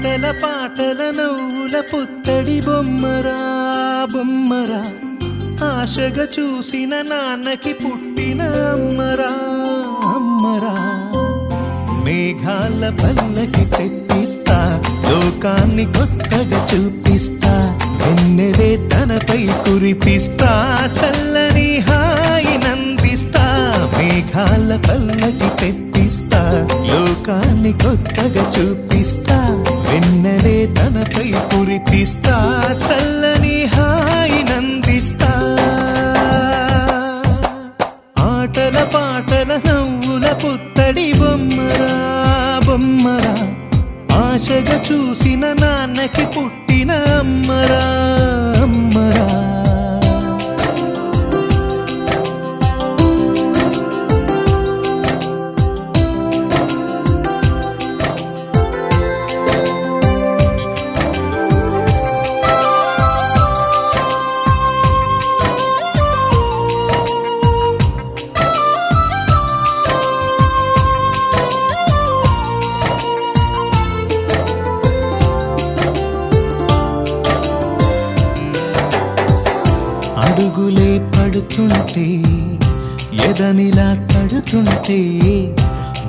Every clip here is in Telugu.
ఆటల పాటల నవ్వుల పుత్తడి బొమ్మరా బొమ్మరా, ఆశగా చూసిన నాన్నకి పుట్టిన అమ్మరా అమ్మరా. మేఘాల పల్లకి తెప్పిస్తా, లోకాన్ని కొత్తగా చూపిస్తా, వెన్నెలే తనపై కురిపిస్తా, చల్లని హాయి నందిస్తా. మేఘాల పల్లకి తెప్పిస్తా, లోకాన్ని కొత్తగా చూపిస్తా, వెన్నెలే తనపై కురిపిస్తా, చల్లని హాయి నందిస్తా. ఆటల పాటల నవ్వుల పుత్తడి బొమ్మరా బొమ్మరా, ఆశగా చూసిన నాన్నకి పుట్టిన అమ్మరా అమ్మరా. అడుగులే పడుతుంటే ఎదనిలా తడుతుంటే,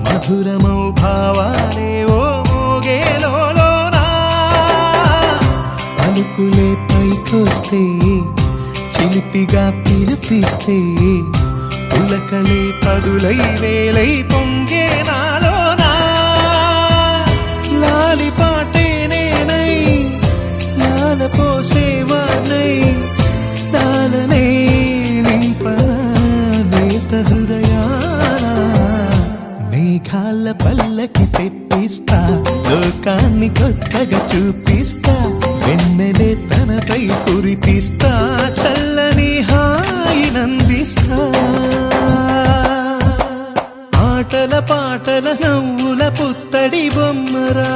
మధురమౌ భావాలే ఓ మోగేలోనా. పలుకులే పైకొస్తే చిలిపిగా పిలిపిస్తే, పులకలే పదులై వేలై పొంగే నాలోనా. లాలి పాటే నేనై లాల పోసేవాణ్ణై, లాలనే నింపనేత హృదయాల. మేఘాల పల్లకి తెప్పిస్తా, లోకాన్ని కొత్తగా చూపిస్తా, వెన్నెలే తనపై కురిపిస్తా, చల్లని హాయి నందిస్తా. ఆటల పాటల నవ్వుల పుత్తడి బొమ్మరా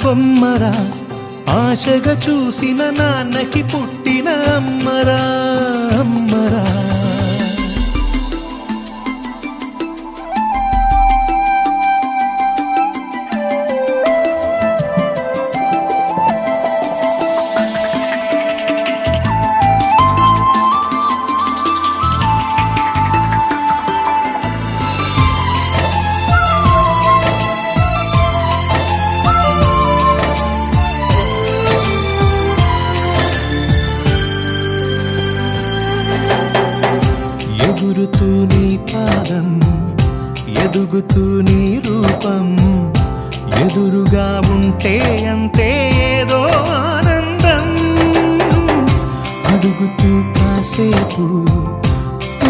బొమ్మరా, ఆశగా చూసిన నాన్నకి పుట్టిన అమ్మరా అమ్మరా. ఎగురుతూ నీ పాదం, ఎదుగుతూ నీ రూపం, ఎదురుగా ఉంటే అంతే ఏదో ఆనందం. అడుగుతూ కాసేపు,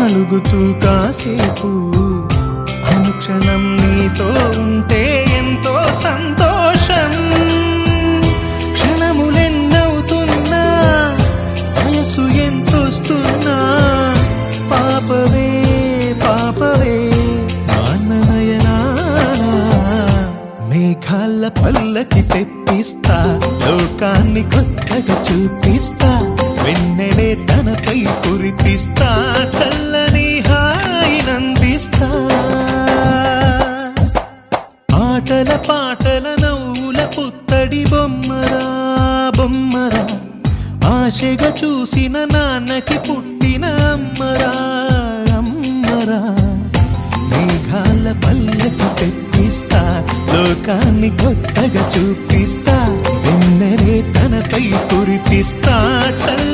అలుగుతూ కాసేపు, అనుక్షణం నీతో ఉంటే ఎంతో సంతోషం. క్షణములెన్నవుతున్నా, వయసు ఎంతొస్తున్నా, పాపవే పాపవే నాన్ననయనాన. మేఘాల పల్లకి తెప్పిస్తా, లోకాన్ని కొత్తగా చూపిస్తా, వెన్నెలే తనపై కురిపిస్తా, చల్లని హాయి నందిస్తా. ఆటల పాటల నవ్వుల పుత్తడి బొమ్మరా బొమ్మరా, ఆశగా చూసిన నాన్నకి పుట్టిన అమ్మరా అమ్మరా. మేఘాల పల్లకి తెప్పిస్తా, లోకాన్ని కొత్తగా చూపిస్తా, వెన్నెలే తనపై కురిపిస్తా, చల్ల